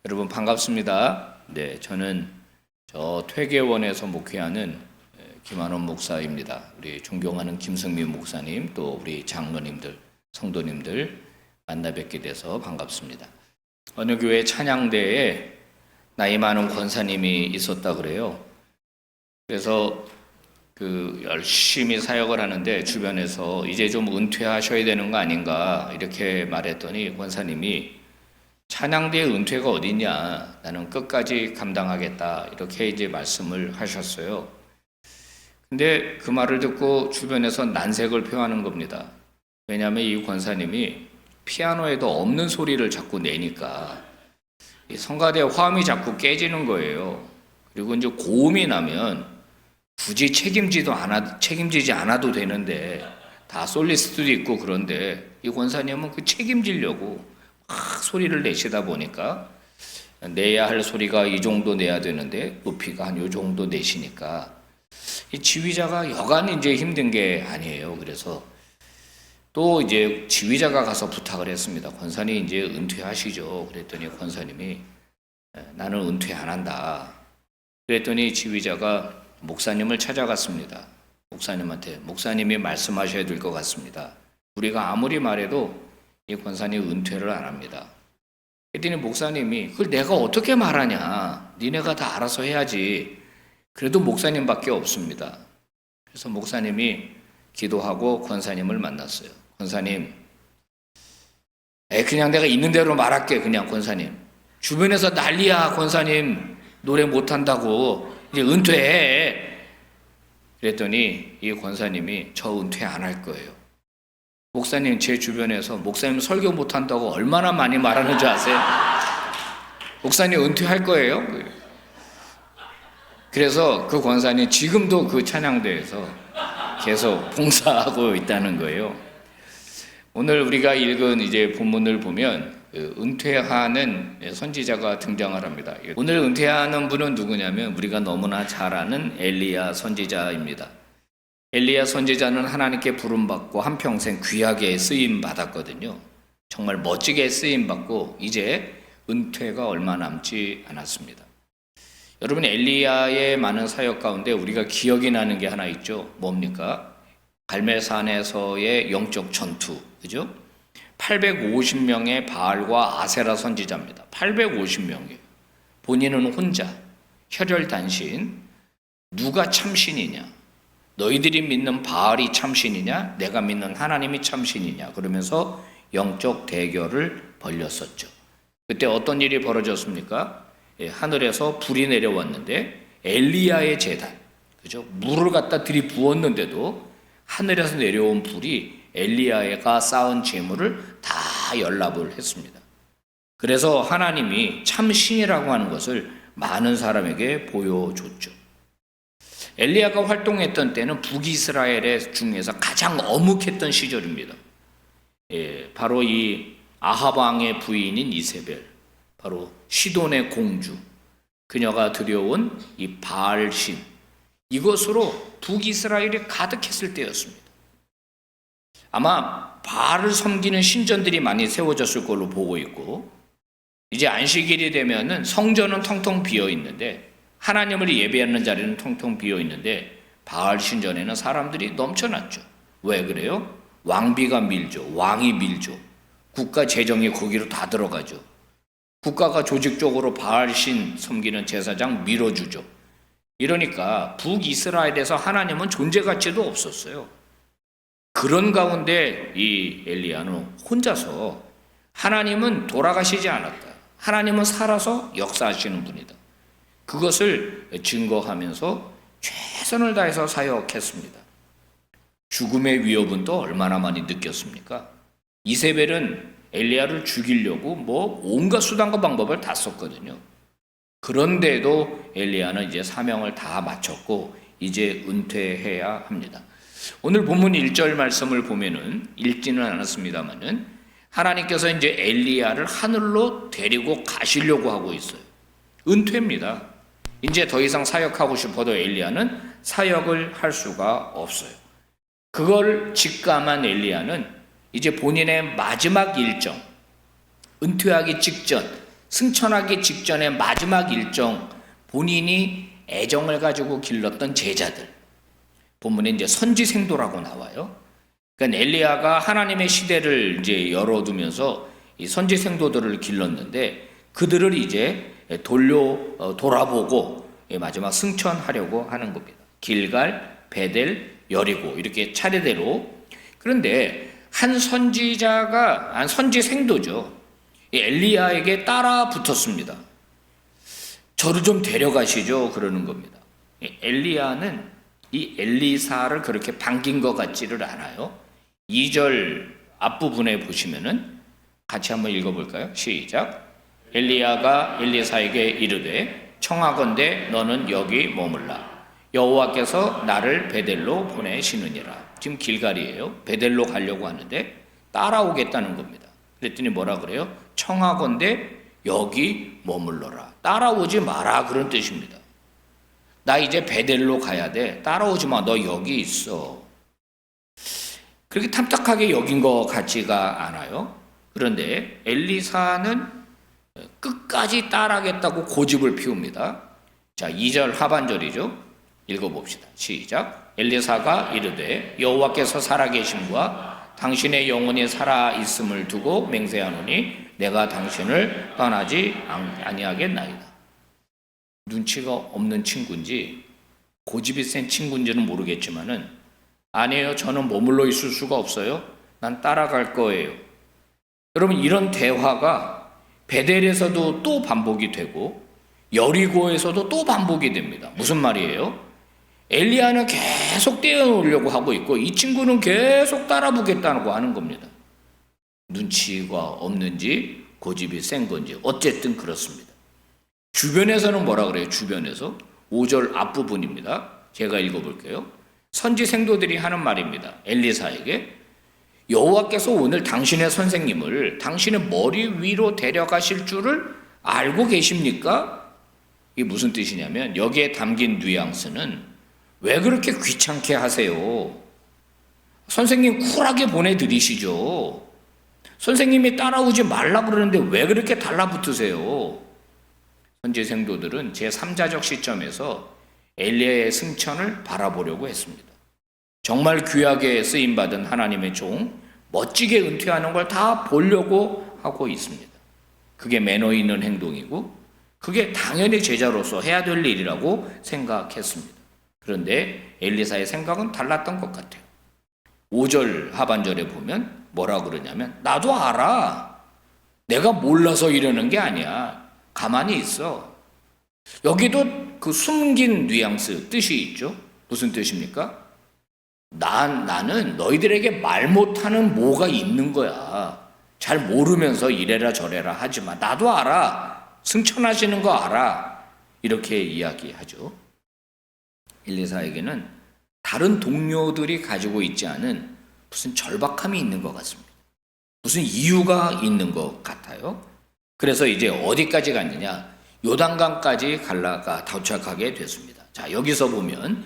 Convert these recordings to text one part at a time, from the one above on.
여러분 반갑습니다. 네, 저는 저 퇴계원에서 목회하는 김한원 목사입니다. 우리 존경하는 김성민 목사님, 또 우리 장로님들, 성도님들 만나 뵙게 돼서 반갑습니다. 어느 교회 찬양대에 나이 많은 권사님이 있었다 그래요. 그래서 열심히 사역을 하는데 주변에서 이제 좀 은퇴하셔야 되는 거 아닌가 이렇게 말했더니 권사님이 찬양대의 은퇴가 어딨냐, 나는 끝까지 감당하겠다 이렇게 이제 말씀을 하셨어요. 근데 그 말을 듣고 주변에서 난색을 표하는 겁니다. 왜냐하면 이 권사님이 피아노에도 없는 소리를 자꾸 내니까 이 성가대 화음이 자꾸 깨지는 거예요. 그리고 이제 고음이 나면 굳이 책임지지 않아도 되는데, 다 솔리스트도 있고 그런데 이 권사님은 그 책임지려고 막 소리를 내시다 보니까 내야 할 소리가 이 정도 내야 되는데 높이가 한 요 정도 내시니까 이 지휘자가 여간 이제 힘든 게 아니에요. 그래서 또 이제 지휘자가 가서 부탁을 했습니다. 권사님 이제 은퇴하시죠. 그랬더니 권사님이 나는 은퇴 안 한다. 그랬더니 지휘자가 목사님을 찾아갔습니다. 목사님이 말씀하셔야 될 것 같습니다. 우리가 아무리 말해도 이 권사님 은퇴를 안 합니다. 그랬더니 목사님이 그걸 내가 어떻게 말하냐, 니네가 다 알아서 해야지. 그래도 목사님밖에 없습니다. 그래서 목사님이 기도하고 권사님을 만났어요. 권사님, 그냥 내가 있는 대로 말할게. 그냥 권사님, 주변에서 난리야. 권사님 노래 못한다고 이제 은퇴해. 그랬더니 이 권사님이 저 은퇴 안 할 거예요. 목사님, 제 주변에서 목사님 설교 못한다고 얼마나 많이 말하는 줄 아세요? 목사님 은퇴할 거예요? 그래서 그 권사님 지금도 그 찬양대에서 계속 봉사하고 있다는 거예요. 오늘 우리가 읽은 이제 본문을 보면 은퇴하는 선지자가 등장을 합니다. 오늘 은퇴하는 분은 누구냐면 우리가 너무나 잘 아는 엘리야 선지자입니다. 엘리야 선지자는 하나님께 부름받고 한평생 귀하게 쓰임받았거든요. 정말 멋지게 쓰임받고 이제 은퇴가 얼마 남지 않았습니다. 여러분, 엘리야의 많은 사역 가운데 우리가 기억이 나는 게 하나 있죠. 뭡니까? 갈멜산에서의 영적 전투, 그죠? 850명의 바알과 아세라 선지자입니다. 850명이에요. 본인은 혼자, 혈혈단신, 누가 참신이냐? 너희들이 믿는 바알이 참신이냐, 내가 믿는 하나님이 참신이냐, 그러면서 영적 대결을 벌였었죠. 그때 어떤 일이 벌어졌습니까? 하늘에서 불이 내려왔는데 엘리야의 제단, 그죠? 물을 갖다 들이부었는데도 하늘에서 내려온 불이 엘리야가 쌓은 재물을 다 연락을 했습니다. 그래서 하나님이 참신이라고 하는 것을 많은 사람에게 보여줬죠. 엘리야가 활동했던 때는 북이스라엘 중에서 가장 어묵했던 시절입니다. 바로 이 아합 왕의 부인인 이세벨, 바로 시돈의 공주, 그녀가 들여온 이 바알신, 이것으로 북이스라엘이 가득했을 때였습니다. 아마 바알을 섬기는 신전들이 많이 세워졌을 걸로 보고 있고, 이제 안식일이 되면은 성전은 텅텅 비어 있는데, 하나님을 예배하는 자리는 텅텅 비어 있는데 바알 신전에는 사람들이 넘쳐났죠. 왜 그래요? 왕비가 밀죠. 왕이 밀죠. 국가 재정이 거기로 다 들어가죠. 국가가 조직적으로 바알 신 섬기는 제사장 밀어주죠. 이러니까 북이스라엘에서 하나님은 존재 가치도 없었어요. 그런 가운데 이 엘리야는 혼자서, 하나님은 돌아가시지 않았다, 하나님은 살아서 역사하시는 분이다, 그것을 증거하면서 최선을 다해서 사역했습니다. 죽음의 위협은 또 얼마나 많이 느꼈습니까? 이세벨은 엘리야를 죽이려고 온갖 수단과 방법을 다 썼거든요. 그런데도 엘리야는 이제 사명을 다 마쳤고 이제 은퇴해야 합니다. 오늘 본문 1절 말씀을 보면은, 읽지는 않았습니다만은 하나님께서 이제 엘리야를 하늘로 데리고 가시려고 하고 있어요. 은퇴입니다. 이제 더 이상 사역하고 싶어도 엘리야는 사역을 할 수가 없어요. 그걸 직감한 엘리야는 이제 본인의 마지막 일정, 은퇴하기 직전 승천하기 직전에 마지막 일정, 본인이 애정을 가지고 길렀던 제자들, 본문에 이제 선지생도라고 나와요. 그러니까 엘리야가 하나님의 시대를 이제 열어두면서 이 선지생도들을 길렀는데 그들을 이제 돌아보고 마지막 승천하려고 하는 겁니다. 길갈, 베델, 여리고 이렇게 차례대로. 그런데 한 선지생도죠. 엘리야에게 따라 붙었습니다. 저를 좀 데려가시죠. 그러는 겁니다. 엘리야는 이 엘리사를 그렇게 반긴 것 같지를 않아요. 2절 앞부분에 보시면은 같이 한번 읽어볼까요? 시작. 엘리야가 엘리사에게 이르되 청하건대 너는 여기 머물라. 여호와께서 나를 베델로 보내시느니라. 지금 길갈이에요. 베델로 가려고 하는데 따라오겠다는 겁니다. 그랬더니 뭐라 그래요? 청하건대 여기 머물러라. 따라오지 마라 그런 뜻입니다. 나 이제 베델로 가야 돼. 따라오지 마. 너 여기 있어. 그렇게 탐탁하게 여긴 것 같지가 않아요. 그런데 엘리사는 끝까지 따라하겠다고 고집을 피웁니다. 자, 2절 하반절이죠. 읽어봅시다. 시작. 엘리사가 이르되 여호와께서 살아계심과 당신의 영혼이 살아있음을 두고 맹세하노니 내가 당신을 떠나지 아니하겠나이다. 눈치가 없는 친구인지 고집이 센 친구인지는 모르겠지만은 아니에요. 저는 머물러 있을 수가 없어요. 난 따라갈 거예요. 여러분, 이런 대화가 베델에서도 또 반복이 되고 여리고에서도 또 반복이 됩니다. 무슨 말이에요? 엘리야는 계속 떼어놓으려고 하고 있고 이 친구는 계속 따라붙겠다고 하는 겁니다. 눈치가 없는지 고집이 센 건지 어쨌든 그렇습니다. 주변에서는 뭐라 그래요? 주변에서 5절 앞부분입니다. 제가 읽어볼게요. 선지생도들이 하는 말입니다. 엘리사에게 여호와께서 오늘 당신의 선생님을 당신의 머리 위로 데려가실 줄을 알고 계십니까? 이게 무슨 뜻이냐면 여기에 담긴 뉘앙스는 왜 그렇게 귀찮게 하세요? 선생님 쿨하게 보내드리시죠. 선생님이 따라오지 말라 그러는데 왜 그렇게 달라붙으세요? 선지생도들은 제3자적 시점에서 엘리야의 승천을 바라보려고 했습니다. 정말 귀하게 쓰임받은 하나님의 종, 멋지게 은퇴하는 걸 다 보려고 하고 있습니다. 그게 매너 있는 행동이고 그게 당연히 제자로서 해야 될 일이라고 생각했습니다. 그런데 엘리사의 생각은 달랐던 것 같아요. 5절 하반절에 보면 뭐라 그러냐면 나도 알아. 내가 몰라서 이러는 게 아니야. 가만히 있어. 여기도 그 숨긴 뉘앙스, 뜻이 있죠. 무슨 뜻입니까? 나는 너희들에게 말 못하는 뭐가 있는 거야. 잘 모르면서 이래라 저래라 하지 마. 나도 알아. 승천하시는 거 알아. 이렇게 이야기하죠. 엘리사에게는 다른 동료들이 가지고 있지 않은 무슨 절박함이 있는 것 같습니다. 무슨 이유가 있는 것 같아요. 그래서 이제 어디까지 갔느냐? 요단강까지 갈라가 도착하게 됐습니다. 자, 여기서 보면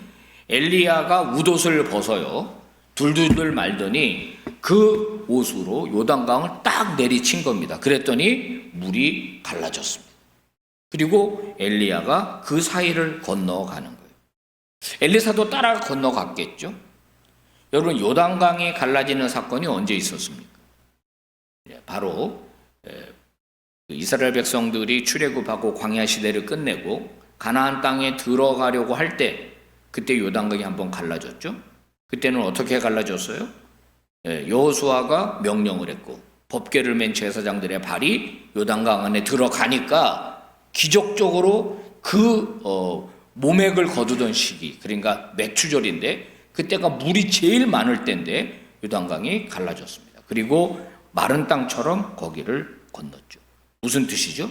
엘리야가 웃옷을 벗어요. 둘둘둘 말더니 그 옷으로 요단강을 딱 내리친 겁니다. 그랬더니 물이 갈라졌습니다. 그리고 엘리야가 그 사이를 건너가는 거예요. 엘리사도 따라 건너갔겠죠. 여러분, 요단강이 갈라지는 사건이 언제 있었습니까? 바로 이스라엘 백성들이 출애굽하고 광야 시대를 끝내고 가나안 땅에 들어가려고 할 때 그때 요단강이 한번 갈라졌죠. 그때는 어떻게 갈라졌어요? 여호수아가 명령을 했고 법궤를 맨 제사장들의 발이 요단강 안에 들어가니까 기적적으로 그 모맥을 거두던 시기, 그러니까 메추절인데 그때가 물이 제일 많을 때인데 요단강이 갈라졌습니다. 그리고 마른 땅처럼 거기를 건넜죠. 무슨 뜻이죠?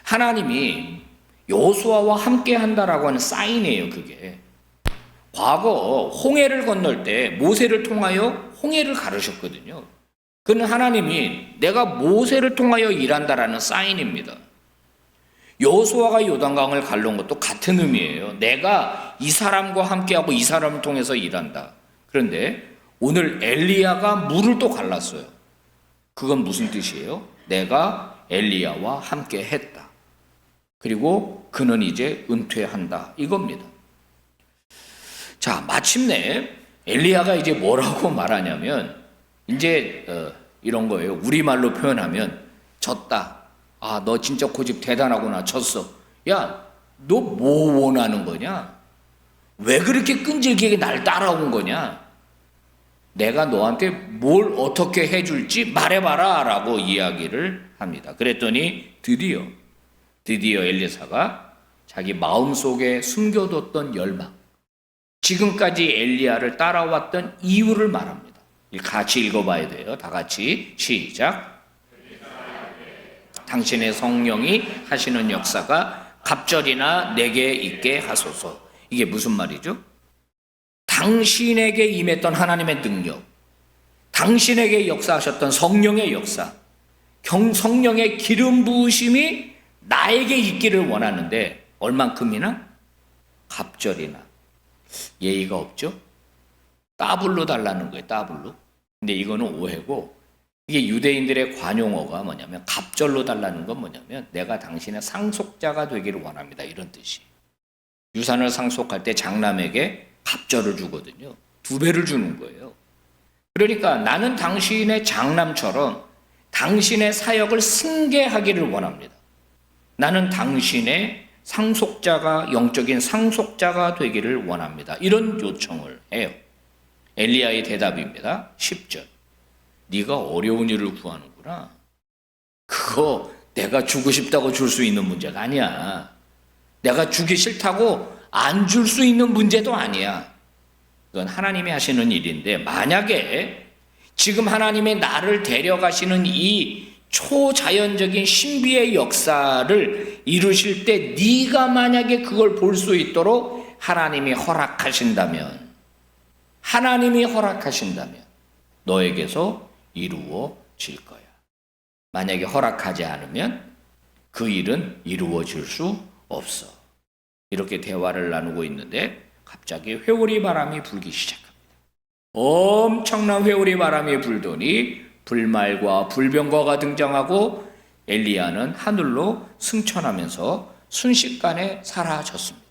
하나님이 여호수아와 함께 한다라고 하는 사인이에요. 그게 과거 홍해를 건널 때 모세를 통하여 홍해를 가르셨거든요. 그는 하나님이 내가 모세를 통하여 일한다라는 사인입니다. 여호수아가 요단강을 갈라온 것도 같은 의미예요. 내가 이 사람과 함께하고 이 사람을 통해서 일한다. 그런데 오늘 엘리야가 물을 또 갈랐어요. 그건 무슨 뜻이에요? 내가 엘리야와 함께 했다. 그리고 그는 이제 은퇴한다. 이겁니다. 자, 마침내 엘리야가 이제 뭐라고 말하냐면 이제 이런 거예요. 우리말로 표현하면 졌다. 아, 너 진짜 고집 대단하구나. 졌어. 야, 너 뭐 원하는 거냐? 왜 그렇게 끈질기게 날 따라온 거냐? 내가 너한테 뭘 어떻게 해줄지 말해봐라 라고 이야기를 합니다. 그랬더니 드디어 엘리사가 자기 마음속에 숨겨뒀던 열망, 지금까지 엘리야를 따라왔던 이유를 말합니다. 같이 읽어봐야 돼요. 다 같이 시작. 당신의 성령이 하시는 역사가 갑절이나 내게 있게 하소서. 이게 무슨 말이죠? 당신에게 임했던 하나님의 능력, 당신에게 역사하셨던 성령의 역사, 성령의 기름 부으심이 나에게 있기를 원하는데 얼만큼이나? 갑절이나. 예의가 없죠? 따블로 달라는 거예요. 따블로. 근데 이거는 오해고, 이게 유대인들의 관용어가 뭐냐면, 갑절로 달라는 건 뭐냐면 내가 당신의 상속자가 되기를 원합니다. 이런 뜻이. 유산을 상속할 때 장남에게 갑절을 주거든요. 2배를 주는 거예요. 그러니까 나는 당신의 장남처럼 당신의 사역을 승계하기를 원합니다. 나는 당신의 상속자가, 영적인 상속자가 되기를 원합니다. 이런 요청을 해요. 엘리야의 대답입니다. 10절. 네가 어려운 일을 구하는구나. 그거 내가 주고 싶다고 줄 수 있는 문제가 아니야. 내가 주기 싫다고 안 줄 수 있는 문제도 아니야. 그건 하나님이 하시는 일인데, 만약에 지금 하나님의 나를 데려가시는 이 초자연적인 신비의 역사를 이루실 때 네가 만약에 그걸 볼 수 있도록 하나님이 허락하신다면 너에게서 이루어질 거야. 만약에 허락하지 않으면 그 일은 이루어질 수 없어. 이렇게 대화를 나누고 있는데 갑자기 회오리 바람이 불기 시작합니다. 엄청난 회오리 바람이 불더니 불말과 불병거가 등장하고 엘리야는 하늘로 승천하면서 순식간에 사라졌습니다.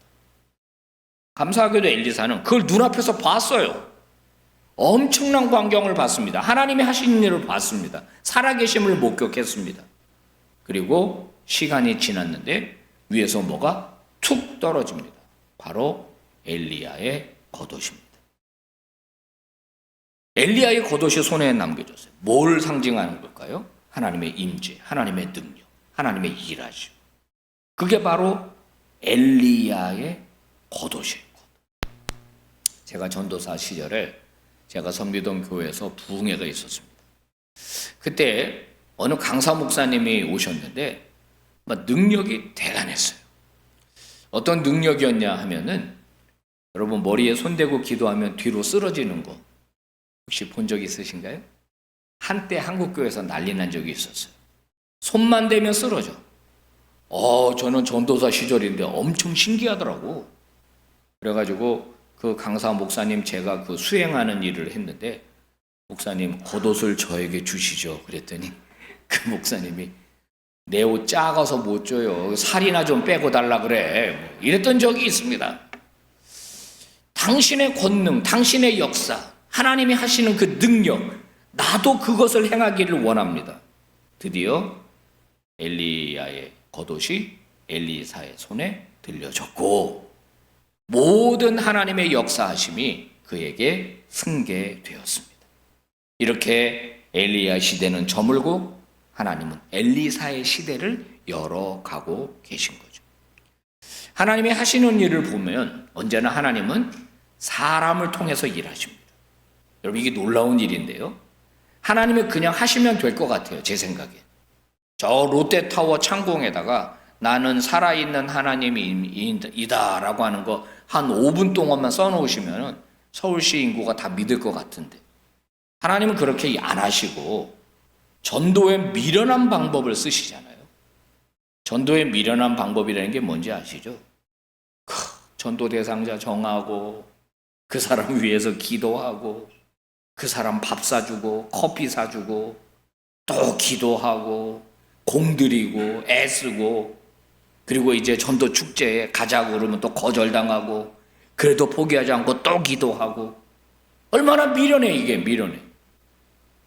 감사하게도 엘리사는 그걸 눈앞에서 봤어요. 엄청난 광경을 봤습니다. 하나님이 하신 일을 봤습니다. 살아계심을 목격했습니다. 그리고 시간이 지났는데 위에서 뭐가 툭 떨어집니다. 바로 엘리야의 겉옷입니다. 엘리야의 겉옷이 손에 남겨졌어요. 뭘 상징하는 걸까요? 하나님의 임재, 하나님의 능력, 하나님의 일하심. 그게 바로 엘리야의 겉옷이에요. 제가 전도사 시절에 제가 선미동 교회에서 부흥회가 있었습니다. 그때 어느 강사 목사님이 오셨는데 능력이 대단했어요. 어떤 능력이었냐 하면은, 여러분 머리에 손대고 기도하면 뒤로 쓰러지는 거 혹시 본 적 있으신가요? 한때 한국교회에서 난리 난 적이 있었어요. 손만 대면 쓰러져. 저는 전도사 시절인데 엄청 신기하더라고. 그래가지고 그 강사 목사님, 제가 그 수행하는 일을 했는데, 목사님 겉옷을 저에게 주시죠. 그랬더니 그 목사님이 내 옷 작아서 못 줘요. 살이나 좀 빼고 달라 그래. 이랬던 적이 있습니다. 당신의 권능, 당신의 역사, 하나님이 하시는 그 능력, 나도 그것을 행하기를 원합니다. 드디어 엘리야의 겉옷이 엘리사의 손에 들려졌고 모든 하나님의 역사하심이 그에게 승계되었습니다. 이렇게 엘리야 시대는 저물고 하나님은 엘리사의 시대를 열어가고 계신 거죠. 하나님이 하시는 일을 보면 언제나 하나님은 사람을 통해서 일하십니다. 여러분 이게 놀라운 일인데요. 하나님이 그냥 하시면 될 것 같아요. 제 생각에. 저 롯데타워 창공에다가 나는 살아있는 하나님이다 라고 하는 거 한 5분 동안만 써놓으시면 서울시 인구가 다 믿을 것 같은데, 하나님은 그렇게 안 하시고 전도의 미련한 방법을 쓰시잖아요. 전도의 미련한 방법이라는 게 뭔지 아시죠? 전도 대상자 정하고 그 사람 위해서 기도하고 그 사람 밥 사주고 커피 사주고 또 기도하고 공들이고 애쓰고, 그리고 이제 전도 축제에 가자고 그러면 또 거절당하고, 그래도 포기하지 않고 또 기도하고. 얼마나 미련해, 이게 미련해.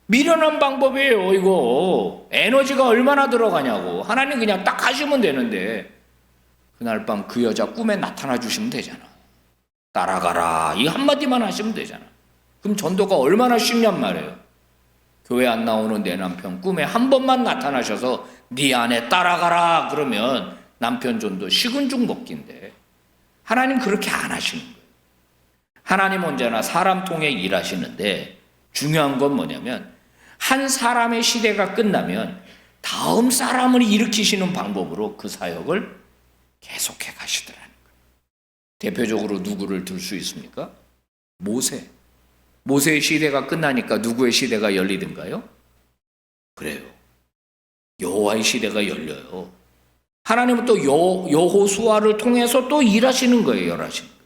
미련한 방법이에요, 이거. 에너지가 얼마나 들어가냐고. 하나님 그냥 딱 하시면 되는데, 그날 밤 그 여자 꿈에 나타나 주시면 되잖아. 따라가라, 이 한마디만 하시면 되잖아. 그럼 전도가 얼마나 쉽냔 말이에요. 교회 안 나오는 내 남편 꿈에 한 번만 나타나셔서 네 안에 따라가라 그러면 남편 전도 식은 죽 먹기인데, 하나님 그렇게 안 하시는 거예요. 하나님 언제나 사람 통해 일하시는데, 중요한 건 뭐냐면 한 사람의 시대가 끝나면 다음 사람을 일으키시는 방법으로 그 사역을 계속해 가시더라는 거예요. 대표적으로 누구를 들 수 있습니까? 모세. 모세의 시대가 끝나니까 누구의 시대가 열리든가요? 그래요. 여호와의 시대가 열려요. 하나님은 또 여호수아를 통해서 또 일하시는 거예요. 일하시는 거예요.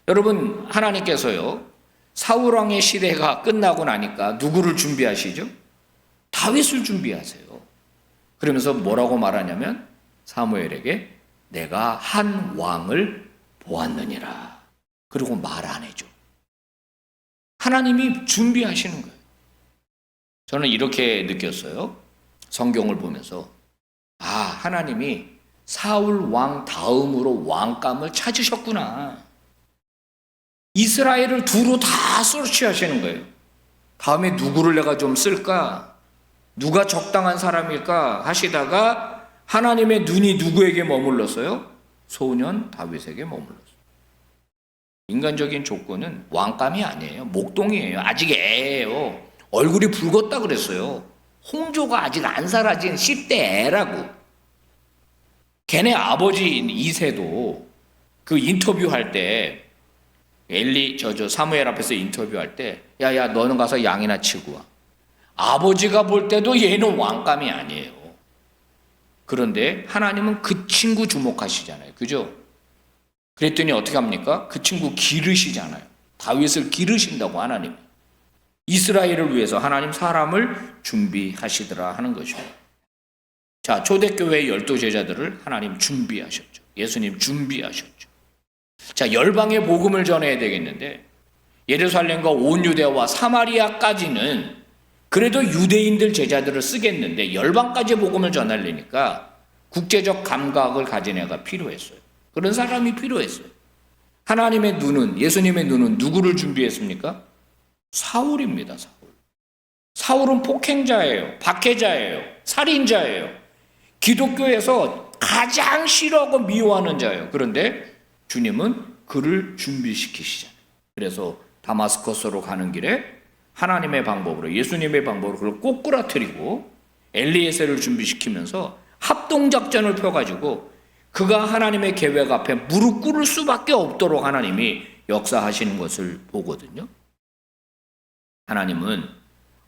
여러분, 하나님께서요, 사울 왕의 시대가 끝나고 나니까 누구를 준비하시죠? 다윗을 준비하세요. 그러면서 뭐라고 말하냐면 사무엘에게 내가 한 왕을 보았느니라. 그리고 말 안 해줘. 하나님이 준비하시는 거예요. 저는 이렇게 느꼈어요. 성경을 보면서 하나님이 사울 왕 다음으로 왕감을 찾으셨구나. 이스라엘을 두루 다 서치하시는 거예요. 다음에 누구를 내가 좀 쓸까? 누가 적당한 사람일까? 하시다가 하나님의 눈이 누구에게 머물렀어요? 소년 다윗에게 머물렀어요. 인간적인 조건은 왕감이 아니에요. 목동이에요. 아직 애예요. 얼굴이 붉었다 그랬어요. 홍조가 아직 안 사라진 10대 애라고. 걔네 아버지 이새도 그 인터뷰할 때 사무엘 앞에서 인터뷰할 때 야야 너는 가서 양이나 치고 와. 아버지가 볼 때도 얘는 왕감이 아니에요. 그런데 하나님은 그 친구 주목하시잖아요. 그죠? 그랬더니 어떻게 합니까? 그 친구 기르시잖아요. 다윗을 기르신다고 하나님. 이스라엘을 위해서 하나님 사람을 준비하시더라 하는 것입니다. 자, 초대교회의 12제자들을 하나님 준비하셨죠. 예수님 준비하셨죠. 자, 열방의 복음을 전해야 되겠는데 예루살렘과 온 유대와 사마리아까지는 그래도 유대인들 제자들을 쓰겠는데 열방까지 복음을 전하려니까 국제적 감각을 가진 애가 필요했어요. 그런 사람이 필요했어요. 하나님의 눈은, 예수님의 눈은 누구를 준비했습니까? 사울입니다. 사울은 폭행자예요. 박해자예요. 살인자예요. 기독교에서 가장 싫어하고 미워하는 자예요. 그런데 주님은 그를 준비시키시잖아요. 그래서 다마스커스로 가는 길에 하나님의 방법으로, 예수님의 방법으로 그걸 꼬꾸라뜨리고 엘리에셀을 준비시키면서 합동작전을 펴가지고 그가 하나님의 계획 앞에 무릎 꿇을 수밖에 없도록 하나님이 역사하시는 것을 보거든요. 하나님은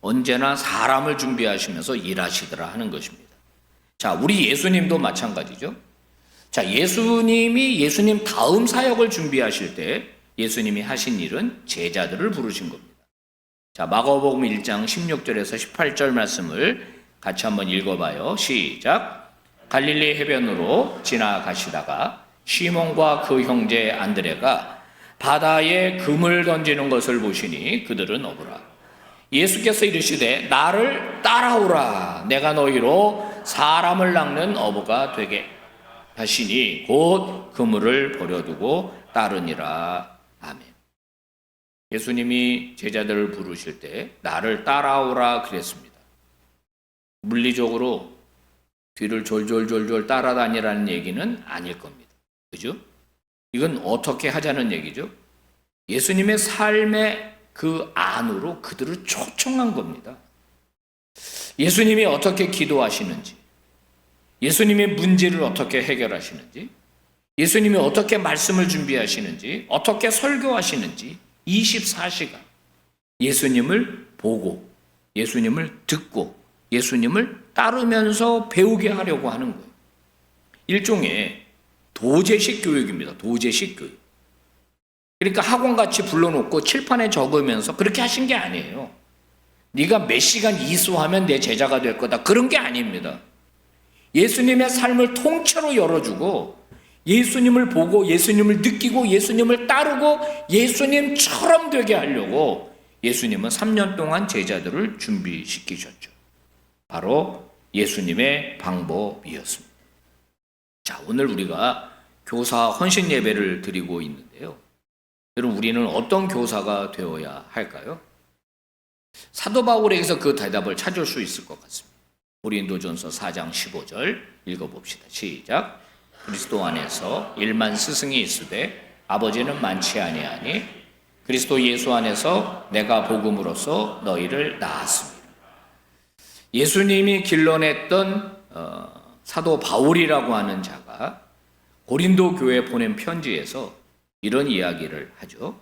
언제나 사람을 준비하시면서 일하시더라 하는 것입니다. 자, 우리 예수님도 마찬가지죠. 자, 예수님 다음 사역을 준비하실 때 예수님이 하신 일은 제자들을 부르신 겁니다. 자, 마가복음 1장 16절에서 18절 말씀을 같이 한번 읽어봐요. 시작. 갈릴리 해변으로 지나가시다가 시몬과 그 형제 안드레가 바다에 금을 던지는 것을 보시니 그들은 어부라. 예수께서 이르시되 나를 따라오라. 내가 너희로 사람을 낚는 어부가 되게 하시니 곧 그물을 버려두고 따르니라. 아멘. 예수님이 제자들을 부르실 때 나를 따라오라 그랬습니다. 물리적으로 뒤를 졸졸졸졸 따라다니라는 얘기는 아닐 겁니다. 그죠? 이건 어떻게 하자는 얘기죠? 예수님의 삶의 그 안으로 그들을 초청한 겁니다. 예수님이 어떻게 기도하시는지, 예수님의 문제를 어떻게 해결하시는지, 예수님이 어떻게 말씀을 준비하시는지, 어떻게 설교하시는지 24시간 예수님을 보고, 예수님을 듣고, 예수님을 따르면서 배우게 하려고 하는 거예요. 일종의 도제식 교육입니다. 도제식 교육. 그러니까 학원같이 불러놓고 칠판에 적으면서 그렇게 하신 게 아니에요. 네가 몇 시간 이수하면 내 제자가 될 거다. 그런 게 아닙니다. 예수님의 삶을 통째로 열어주고 예수님을 보고 예수님을 느끼고 예수님을 따르고 예수님처럼 되게 하려고 예수님은 3년 동안 제자들을 준비시키셨죠. 바로 예수님의 방법이었습니다. 자, 오늘 우리가 교사 헌신 예배를 드리고 있는데요. 여러분, 우리는 어떤 교사가 되어야 할까요? 사도 바울에게서 그 대답을 찾을 수 있을 것 같습니다. 고린도전서 4장 15절 읽어봅시다. 시작. 그리스도 안에서 일만 스승이 있으되 아버지는 많지 아니하니 그리스도 예수 안에서 내가 복음으로써 너희를 낳았습니다. 예수님이 길러냈던 사도 바울이라고 하는 자가 고린도 교회에 보낸 편지에서 이런 이야기를 하죠.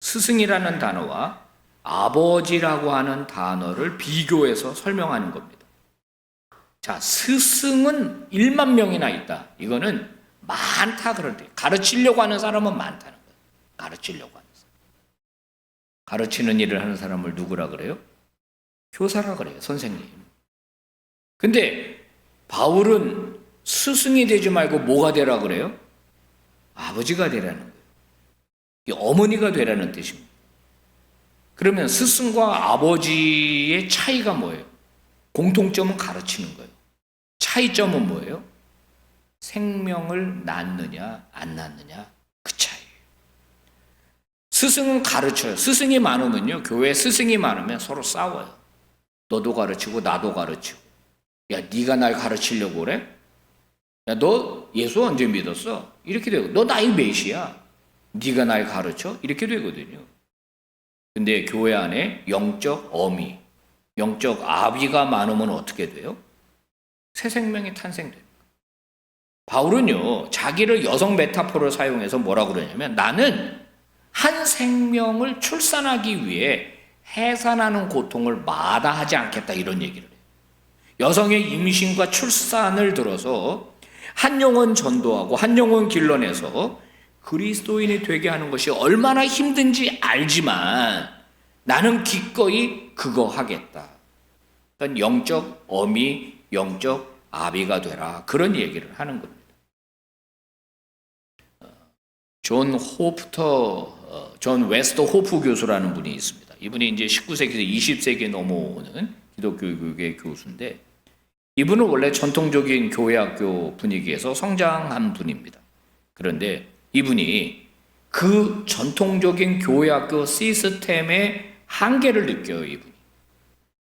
스승이라는 단어와 아버지라고 하는 단어를 비교해서 설명하는 겁니다. 자, 스승은 1만 명이나 있다. 이거는 많다 그런데 가르치려고 하는 사람은 많다는 거예요. 가르치려고 하는 사람. 가르치는 일을 하는 사람을 누구라 그래요? 교사라 그래요. 선생님. 근데 바울은 스승이 되지 말고 뭐가 되라 그래요? 아버지가 되라는 거예요. 어머니가 되라는 뜻입니다. 그러면 스승과 아버지의 차이가 뭐예요? 공통점은 가르치는 거예요. 차이점은 뭐예요? 생명을 낳느냐 안 낳느냐 그 차이예요. 스승은 가르쳐요. 스승이 많으면요, 교회에 스승이 많으면 서로 싸워요. 너도 가르치고 나도 가르치고. 야, 네가 날 가르치려고 그래? 야, 너 예수 언제 믿었어? 이렇게 되고, 너 나이 몇이야? 네가 날 가르쳐? 이렇게 되거든요. 근데 교회 안에 영적 어미, 영적 아비가 많으면 어떻게 돼요? 새 생명이 탄생돼요. 바울은요, 자기를 여성 메타포를 사용해서 뭐라고 그러냐면, 나는 한 생명을 출산하기 위해 해산하는 고통을 마다하지 않겠다, 이런 얘기를 해요. 여성의 임신과 출산을 들어서 한 영혼 전도하고 한 영혼 길러내서 그리스도인이 되게 하는 것이 얼마나 힘든지 알지만 나는 기꺼이 그거 하겠다. 그러니까 영적 어미, 영적 아비가 되라. 그런 얘기를 하는 겁니다. 존 웨스터 호프 교수라는 분이 있습니다. 이분이 이제 19세기에서 20세기에 넘어오는 기독교 교육의 교수인데, 이분은 원래 전통적인 교회학교 분위기에서 성장한 분입니다. 그런데 이분이 그 전통적인 교회학교 시스템의 한계를 느껴요, 이분이.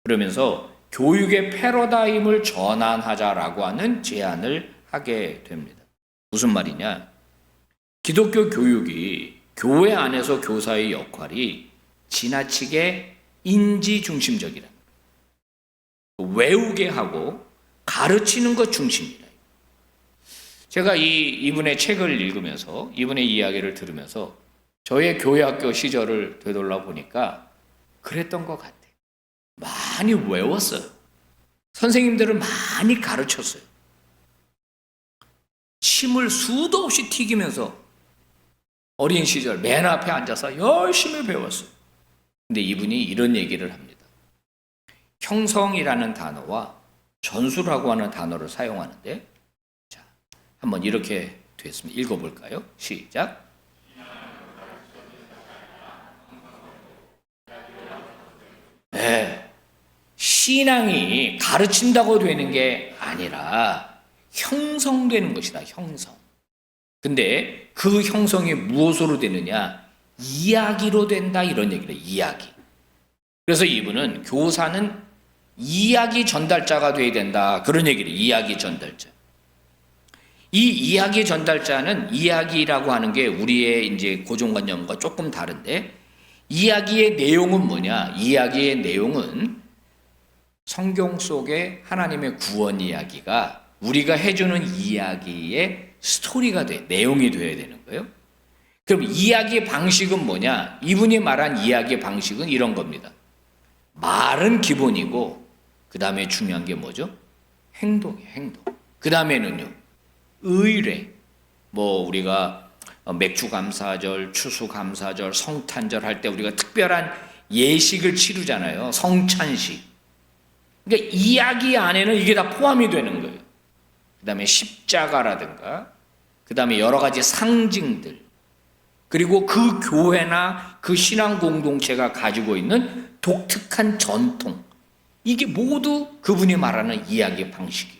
그러면서 교육의 패러다임을 전환하자라고 하는 제안을 하게 됩니다. 무슨 말이냐? 기독교 교육이 교회 안에서 교사의 역할이 지나치게 인지 중심적이라. 외우게 하고 가르치는 것 중심이라. 제가 이분의 책을 읽으면서, 이분의 이야기를 들으면서 저의 교회학교 시절을 되돌아 보니까 그랬던 것 같아요. 많이 외웠어요. 선생님들을 많이 가르쳤어요. 침을 수도 없이 튀기면서 어린 시절 맨 앞에 앉아서 열심히 배웠어요. 근데 이분이 이런 얘기를 합니다. 형성이라는 단어와 전수라고 하는 단어를 사용하는데, 자, 한번 이렇게 됐습니다. 읽어볼까요? 시작. 네, 신앙이 가르친다고 되는 게 아니라 형성되는 것이다. 형성. 근데 그 형성이 무엇으로 되느냐? 이야기로 된다, 이런 얘기를 해요. 이야기. 그래서 이분은 교사는 이야기 전달자가 돼야 된다, 그런 얘기를 해요. 이야기 전달자. 이 이야기 전달자는, 이야기라고 하는 게 우리의 이제 고정관념과 조금 다른데, 이야기의 내용은 뭐냐? 이야기의 내용은 성경 속의 하나님의 구원 이야기가 우리가 해주는 이야기의 스토리가 돼, 내용이 돼야 되는 거예요. 그럼 이야기의 방식은 뭐냐? 이분이 말한 이야기의 방식은 이런 겁니다. 말은 기본이고 그 다음에 중요한 게 뭐죠? 행동이에요. 행동. 그 다음에는요, 의례. 뭐 우리가 맥주 감사절, 추수 감사절, 성탄절 할 때 우리가 특별한 예식을 치르잖아요. 성찬식. 그러니까 이야기 안에는 이게 다 포함이 되는 거예요. 그 다음에 십자가라든가, 그 다음에 여러 가지 상징들, 그리고 그 교회나 그 신앙 공동체가 가지고 있는 독특한 전통, 이게 모두 그분이 말하는 이야기 방식이에요.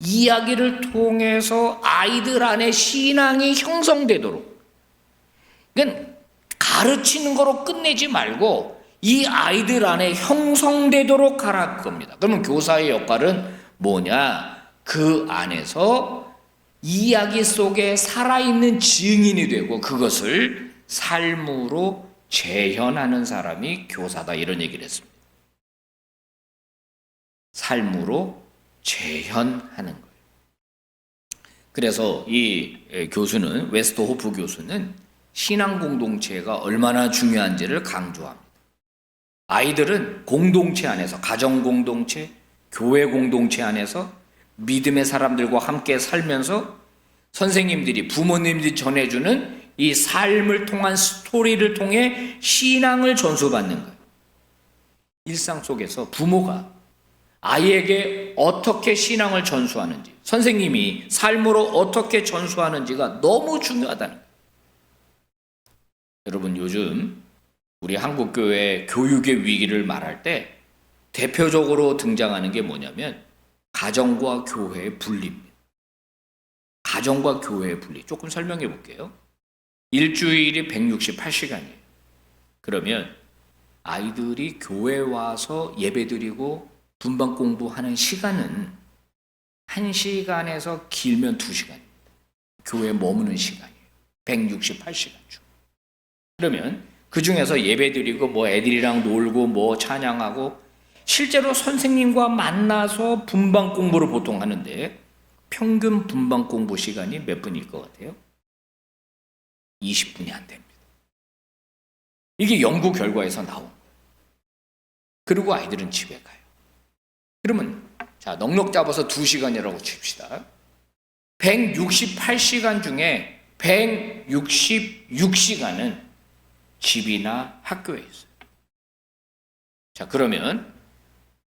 이야기를 통해서 아이들 안에 신앙이 형성되도록, 그러니까 가르치는 거로 끝내지 말고 이 아이들 안에 형성되도록 하라 겁니다. 그러면 교사의 역할은 뭐냐? 그 안에서 이야기 속에 살아있는 증인이 되고 그것을 삶으로 재현하는 사람이 교사다, 이런 얘기를 했습니다. 삶으로 재현하는 거예요. 그래서 이 교수는, 웨스트호프 교수는 신앙 공동체가 얼마나 중요한지를 강조합니다. 아이들은 공동체 안에서, 가정 공동체, 교회 공동체 안에서 믿음의 사람들과 함께 살면서 선생님들이, 부모님들이 전해주는 이 삶을 통한 스토리를 통해 신앙을 전수받는 거예요. 일상 속에서 부모가 아이에게 어떻게 신앙을 전수하는지, 선생님이 삶으로 어떻게 전수하는지가 너무 중요하다는 거예요. 여러분, 요즘 우리 한국교회 교육의 위기를 말할 때 대표적으로 등장하는 게 뭐냐면 가정과 교회의 분리입니다. 가정과 교회의 분리. 조금 설명해 볼게요. 일주일이 168시간이에요. 그러면 아이들이 교회 와서 예배드리고 분반 공부하는 시간은 1시간에서 길면 2시간입니다. 교회에 머무는 시간이에요. 168시간 중. 그러면 그 중에서 예배드리고 뭐 애들이랑 놀고 뭐 찬양하고 실제로 선생님과 만나서 분반 공부를 보통 하는데 평균 분반 공부 시간이 몇 분일 것 같아요? 20분이 안 됩니다. 이게 연구 결과에서 나온 거예요. 그리고 아이들은 집에 가요. 그러면 자, 넉넉 잡아서 2시간이라고 칩시다. 168시간 중에 166시간은 집이나 학교에 있어요. 자, 그러면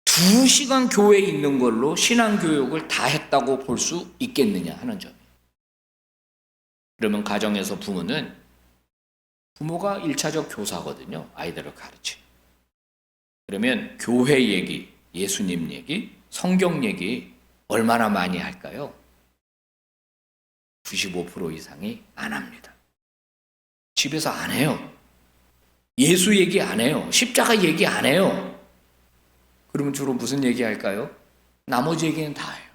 2시간 교회에 있는 걸로 신앙교육을 다 했다고 볼 수 있겠느냐 하는 점이에요. 그러면 가정에서 부모가 1차적 교사거든요. 아이들을 가르치는. 그러면 교회 얘기, 예수님 얘기, 성경 얘기 얼마나 많이 할까요? 95% 이상이 안 합니다. 집에서 안 해요. 예수 얘기 안 해요. 십자가 얘기 안 해요. 그러면 주로 무슨 얘기 할까요? 나머지 얘기는 다 해요.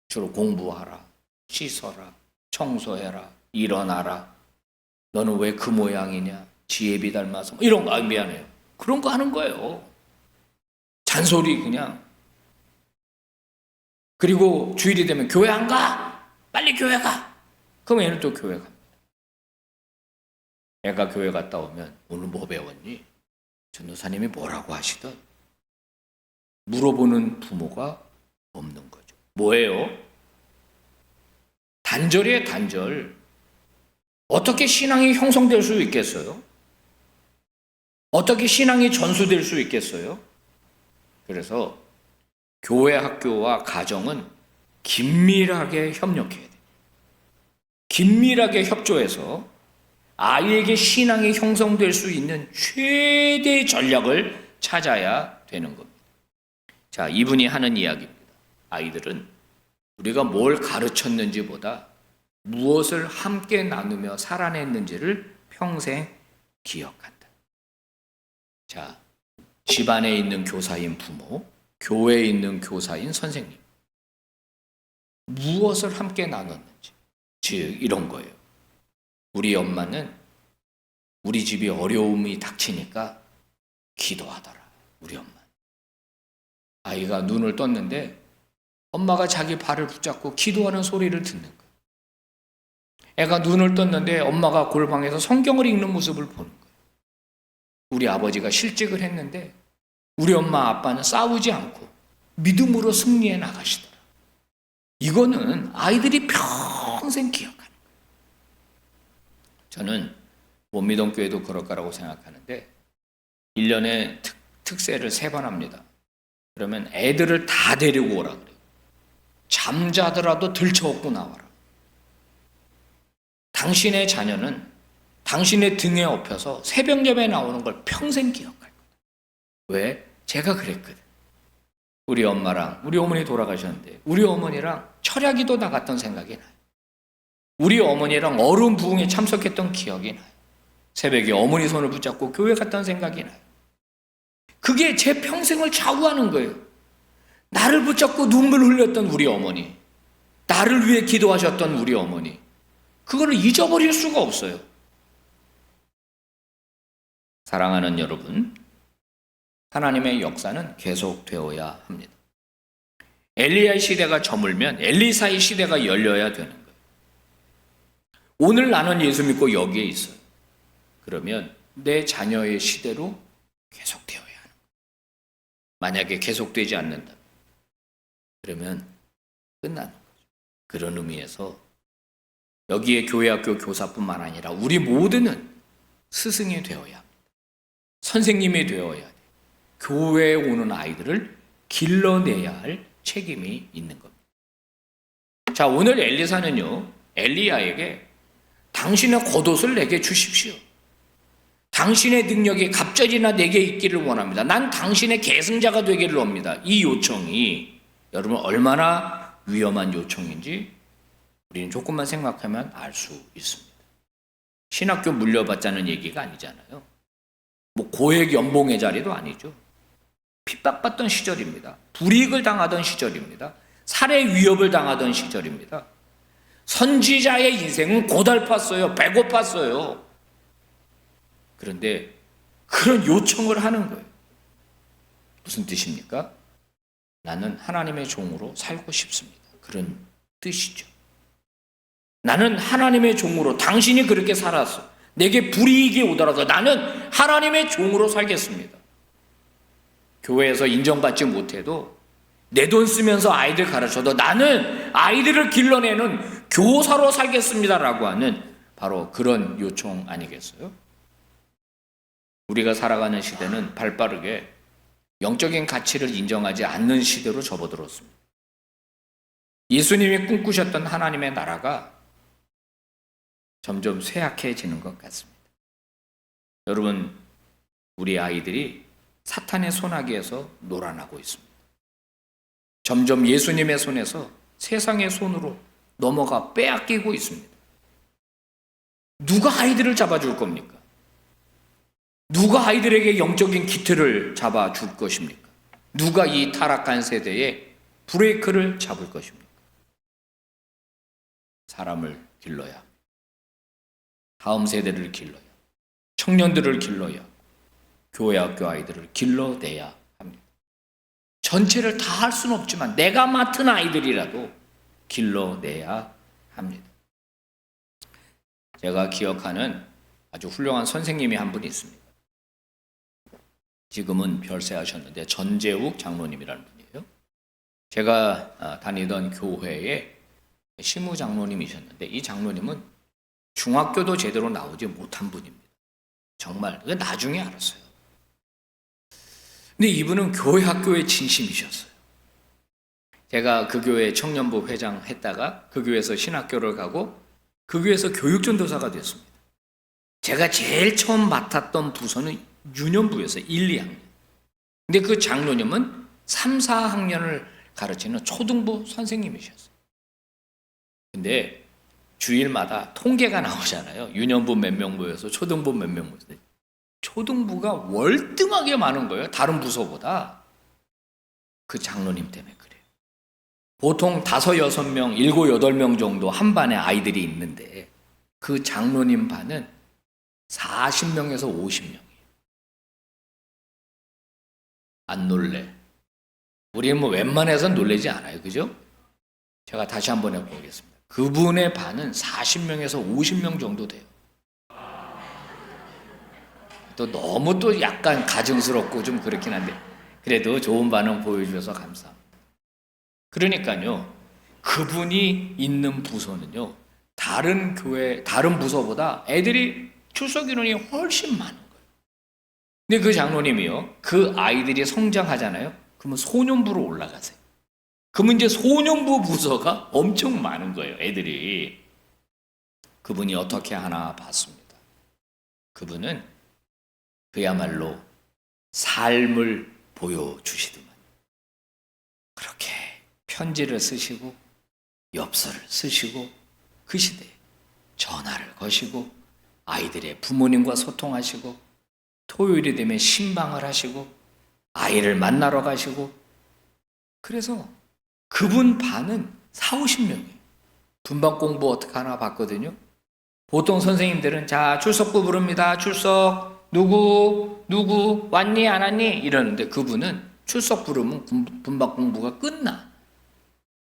주로 공부하라, 씻어라, 청소해라, 일어나라, 너는 왜 그 모양이냐, 지혜비 닮아서, 이런 거, 미안해요. 그런 거 하는 거예요. 잔소리 그냥. 그리고 주일이 되면 교회 안 가? 빨리 교회 가. 그럼 얘는 또 교회 갑니다. 애가 교회 갔다 오면 오늘 뭐 배웠니? 전도사님이 뭐라고 하시던? 물어보는 부모가 없는 거죠. 뭐예요? 단절이에요, 단절. 어떻게 신앙이 형성될 수 있겠어요? 어떻게 신앙이 전수될 수 있겠어요? 그래서 교회, 학교와 가정은 긴밀하게 협력해야 돼요. 긴밀하게 협조해서 아이에게 신앙이 형성될 수 있는 최대의 전략을 찾아야 되는 겁니다. 자, 이분이 하는 이야기입니다. 아이들은 우리가 뭘 가르쳤는지보다 무엇을 함께 나누며 살아냈는지를 평생 기억한다. 자, 집안에 있는 교사인 부모, 교회에 있는 교사인 선생님, 무엇을 함께 나눴는지, 즉 이런 거예요. 우리 엄마는 우리 집이 어려움이 닥치니까 기도하더라. 우리 엄마. 아이가 눈을 떴는데 엄마가 자기 발을 붙잡고 기도하는 소리를 듣는 거예요. 애가 눈을 떴는데 엄마가 골방에서 성경을 읽는 모습을 보는 거예요. 우리 아버지가 실직을 했는데 우리 엄마 아빠는 싸우지 않고 믿음으로 승리해 나가시더라. 이거는 아이들이 평생 기억하는 거예요. 저는 원미동교회도 그럴 거라고 생각하는데 1년에 특세를 3번 합니다. 그러면 애들을 다 데리고 오라 그래요. 잠자더라도 들쳐업고 나와라. 당신의 자녀는 당신의 등에 업혀서 새벽 예배에 나오는 걸 평생 기억할 거다. 왜? 제가 그랬거든. 우리 엄마랑 우리 어머니 돌아가셨는데 우리 어머니랑 철야기도 나갔던 생각이 나요. 우리 어머니랑 어른 부흥에 참석했던 기억이 나요. 새벽에 어머니 손을 붙잡고 교회 갔던 생각이 나요. 그게 제 평생을 좌우하는 거예요. 나를 붙잡고 눈물 흘렸던 우리 어머니, 나를 위해 기도하셨던 우리 어머니, 그거를 잊어버릴 수가 없어요. 사랑하는 여러분, 하나님의 역사는 계속되어야 합니다. 엘리야의 시대가 저물면 엘리사의 시대가 열려야 되는 거예요. 오늘 나는 예수 믿고 여기에 있어요. 그러면 내 자녀의 시대로 계속되어야 하는 거예요. 만약에 계속되지 않는다, 그러면 끝나는 거죠. 그런 의미에서 여기에 교회학교 교사뿐만 아니라 우리 모두는 스승이 되어야 합니다. 선생님이 되어야 돼요. 교회에 오는 아이들을 길러내야 할 책임이 있는 겁니다. 자, 오늘 엘리사는요, 엘리야에게 당신의 겉옷을 내게 주십시오. 당신의 능력이 갑절이나 내게 있기를 원합니다. 난 당신의 계승자가 되기를 원합니다. 이 요청이 여러분 얼마나 위험한 요청인지 우리는 조금만 생각하면 알 수 있습니다. 신학교 물려받자는 얘기가 아니잖아요. 뭐 고액 연봉의 자리도 아니죠. 핍박받던 시절입니다. 불이익을 당하던 시절입니다. 살해 위협을 당하던 시절입니다. 선지자의 인생은 고달팠어요. 배고팠어요. 그런데 그런 요청을 하는 거예요. 무슨 뜻입니까? 나는 하나님의 종으로 살고 싶습니다. 그런 뜻이죠. 나는 하나님의 종으로, 당신이 그렇게 살았어. 내게 불이익이 오더라도 나는 하나님의 종으로 살겠습니다. 교회에서 인정받지 못해도 내 돈 쓰면서 아이들 가르쳐도 나는 아이들을 길러내는 교사로 살겠습니다라고 하는 바로 그런 요청 아니겠어요? 우리가 살아가는 시대는 발빠르게 영적인 가치를 인정하지 않는 시대로 접어들었습니다. 예수님이 꿈꾸셨던 하나님의 나라가 점점 쇠약해지는 것 같습니다. 여러분, 우리 아이들이 사탄의 손아귀에서 놀아나고 있습니다. 점점 예수님의 손에서 세상의 손으로 넘어가 빼앗기고 있습니다. 누가 아이들을 잡아줄 겁니까? 누가 아이들에게 영적인 기틀을 잡아줄 것입니까? 누가 이 타락한 세대에 브레이크를 잡을 것입니까? 사람을 길러야 합니다. 다음 세대를 길러야, 청년들을 길러야, 교회 학교 아이들을 길러내야 합니다. 전체를 다 할 수는 없지만 내가 맡은 아이들이라도 길러내야 합니다. 제가 기억하는 아주 훌륭한 선생님이 한 분 있습니다. 지금은 별세하셨는데 전재욱 장로님이라는 분이에요. 제가 다니던 교회에 시무 장로님이셨는데 이 장로님은 중학교도 제대로 나오지 못한 분입니다. 정말 나중에 알았어요. 근데 이분은 교회 학교의 진심이셨어요. 제가 그 교회 청년부 회장 했다가 그 교회에서 신학교를 가고 그 교회에서 교육전도사가 됐습니다. 제가 제일 처음 맡았던 부서는 유년부였어요. 1, 2학년. 근데 그 장로님은 3, 4학년을 가르치는 초등부 선생님이셨어요. 근데 주일마다 통계가 나오잖아요. 유년부 몇 명 모여서 초등부 몇 명 모여서. 초등부가 월등하게 많은 거예요. 다른 부서보다. 그 장로님 때문에 그래요. 보통 5, 6명, 7, 8명 정도 한 반에 아이들이 있는데 그 장로님 반은 40명에서 50명이에요. 안 놀래. 우리는 뭐 웬만해서는 놀래지 않아요. 그죠? 제가 다시 한번 해보겠습니다. 그분의 반은 40명에서 50명 정도 돼요. 또 너무 또 약간 가증스럽고 좀 그렇긴 한데 그래도 좋은 반응 보여주셔서 감사합니다. 그러니까요, 그분이 있는 부서는요, 다른 교회, 다른 부서보다 애들이 출석 인원이 훨씬 많은 거예요. 근데 그 장로님이요, 그 아이들이 성장하잖아요. 그러면 소년부로 올라가세요. 그러면 이제 소년부 부서가 엄청 많은 거예요, 애들이. 그분이 어떻게 하나 봤습니다. 그분은 그야말로 삶을 보여주시더만. 그렇게 편지를 쓰시고 엽서를 쓰시고 그 시대에 전화를 거시고 아이들의 부모님과 소통하시고 토요일이 되면 신방을 하시고 아이를 만나러 가시고, 그래서 그분 반은 40~50명이에요. 분반 공부 어떻게 하나 봤거든요. 보통 선생님들은 자, 출석부 부릅니다. 출석. 누구 왔니 안 왔니 이러는데 그분은 출석 부르면 분반 공부가 끝나.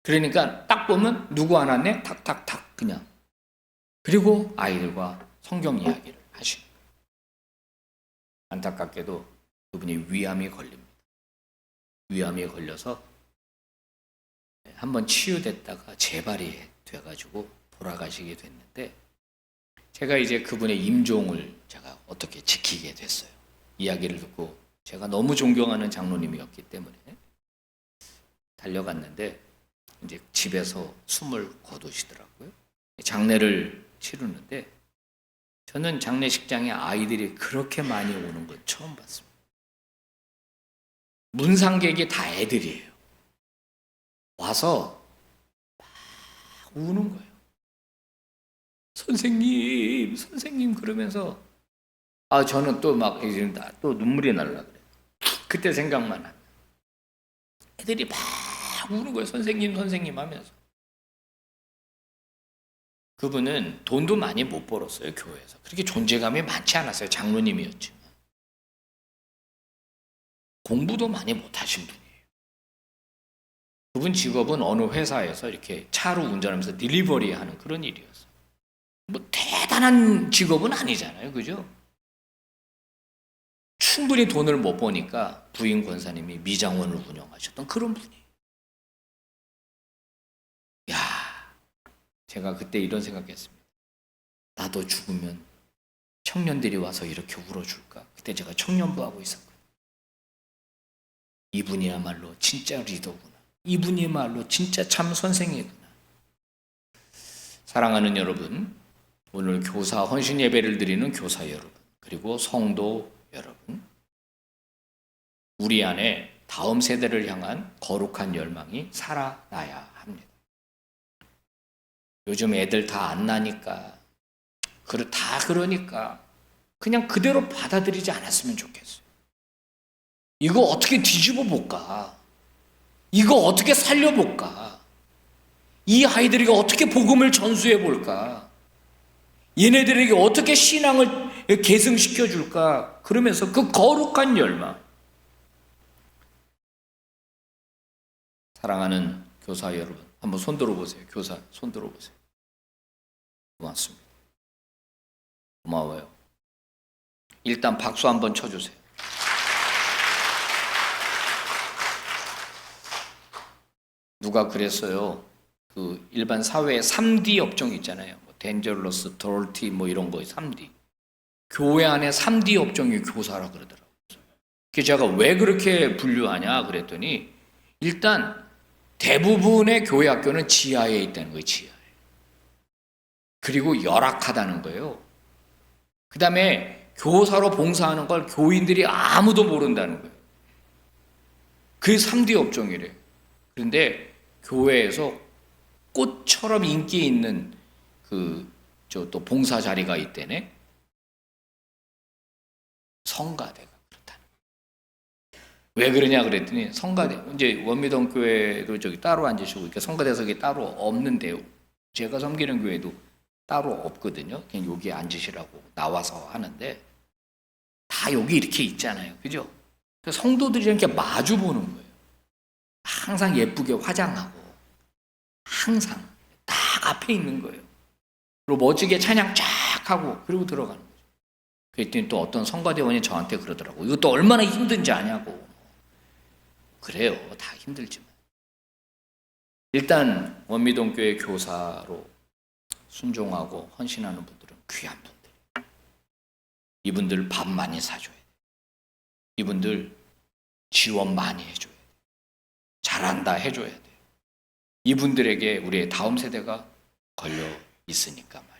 그러니까 딱 보면 누구 안 왔네 탁탁탁 그냥. 그리고 아이들과 성경 이야기를 하시는 거예요. 안타깝게도 그분이 위암이 걸립니다. 위암이 걸려서 한번 치유됐다가 재발이 돼가지고 돌아가시게 됐는데, 제가 이제 그분의 임종을 제가 어떻게 지키게 됐어요. 이야기를 듣고 제가 너무 존경하는 장로님이었기 때문에 달려갔는데 이제 집에서 숨을 거두시더라고요. 장례를 치르는데 저는 장례식장에 아이들이 그렇게 많이 오는 건 처음 봤습니다. 문상객이 다 애들이에요. 와서 막 우는 거예요. 선생님 그러면서 저는 또 막 또 눈물이 날라 그래요. 그때 생각만 하면 애들이 막 우는 거예요. 선생님 하면서. 그분은 돈도 많이 못 벌었어요. 교회에서 그렇게 존재감이 많지 않았어요. 장로님이었지만 공부도 많이 못하신 분이에요. 그분 직업은 어느 회사에서 이렇게 차로 운전하면서 딜리버리 하는 그런 일이었어요. 뭐 대단한 직업은 아니잖아요. 그죠? 충분히 돈을 못 버니까 부인 권사님이 미장원을 운영하셨던 그런 분이에요. 야, 제가 그때 이런 생각했습니다. 나도 죽으면 청년들이 와서 이렇게 울어줄까? 그때 제가 청년부하고 있었거든요. 이분이야말로 진짜 리더구나. 이분이야말로 진짜 참 선생이구나. 사랑하는 여러분, 오늘 교사 헌신 예배를 드리는 교사 여러분, 그리고 성도 여러분, 우리 안에 다음 세대를 향한 거룩한 열망이 살아나야 합니다. 요즘 애들 다 안 나니까, 다 그러니까 그냥 그대로 받아들이지 않았으면 좋겠어요. 이거 어떻게 뒤집어 볼까? 이거 어떻게 살려볼까? 이 아이들에게 어떻게 복음을 전수해 볼까? 얘네들에게 어떻게 신앙을 계승시켜 줄까? 그러면서 그 거룩한 열망. 사랑하는 교사 여러분, 한번 손 들어보세요. 교사 손 들어보세요. 고맙습니다. 고마워요. 일단 박수 한번 쳐주세요. 누가 그랬어요. 그 일반 사회에 3D 업종 있잖아요. 뭐 덴저러스, 더티 뭐 이런 거 3D. 교회 안에 3D 업종이 교사라 그러더라고요. 그래서 제가 왜 그렇게 분류하냐 그랬더니 일단 대부분의 교회 학교는 지하에 있다는 거예요. 지하에. 그리고 열악하다는 거예요. 그 다음에 교사로 봉사하는 걸 교인들이 아무도 모른다는 거예요. 그게 3D 업종이래요. 그런데 교회에서 꽃처럼 인기 있는 또 봉사 자리가 있대네. 성가대가 그렇다는 거예요. 왜 그러냐 그랬더니 성가대, 이제 원미동 교회도 저기 따로 앉으시고 이렇게 성가대석이 따로 없는데요. 제가 섬기는 교회도 따로 없거든요. 그냥 여기 앉으시라고 나와서 하는데 다 여기 이렇게 있잖아요. 그죠? 성도들이 이렇게 마주 보는 거예요. 항상 예쁘게 화장하고 항상 딱 앞에 있는 거예요. 그리고 멋지게 찬양 쫙 하고 그리고 들어가는 거죠. 그랬더니 또 어떤 성가대원이 저한테 그러더라고. 이것도 얼마나 힘든지 아냐고. 그래요. 다 힘들지만. 일단 원미동교회 교사로 순종하고 헌신하는 분들은 귀한 분들. 이분들 밥 많이 사줘야 돼. 이분들 지원 많이 해줘야 돼. 잘한다 해줘야 돼. 이분들에게 우리의 다음 세대가 걸려 있으니까 말이에요.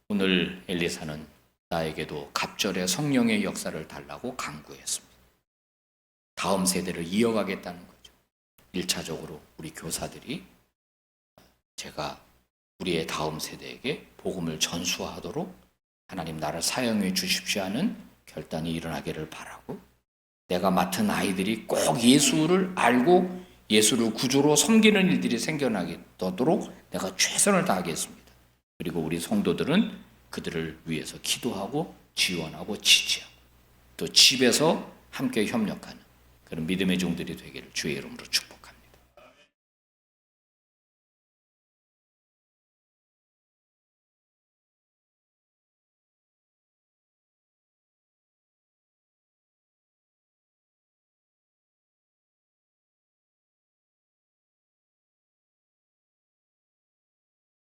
오늘 엘리사는 나에게도 갑절의 성령의 역사를 달라고 간구했습니다. 다음 세대를 이어가겠다는 거죠. 1차적으로 우리 교사들이 제가 우리의 다음 세대에게 복음을 전수하도록 하나님 나를 사용해 주십시오 하는 결단이 일어나기를 바라고, 내가 맡은 아이들이 꼭 예수를 알고 예수를 구주로 섬기는 일들이 생겨나도록 내가 최선을 다하겠습니다. 그리고 우리 성도들은 그들을 위해서 기도하고 지원하고 지지하고 또 집에서 함께 협력하는 그런 믿음의 종들이 되기를 주의 이름으로 축복합니다.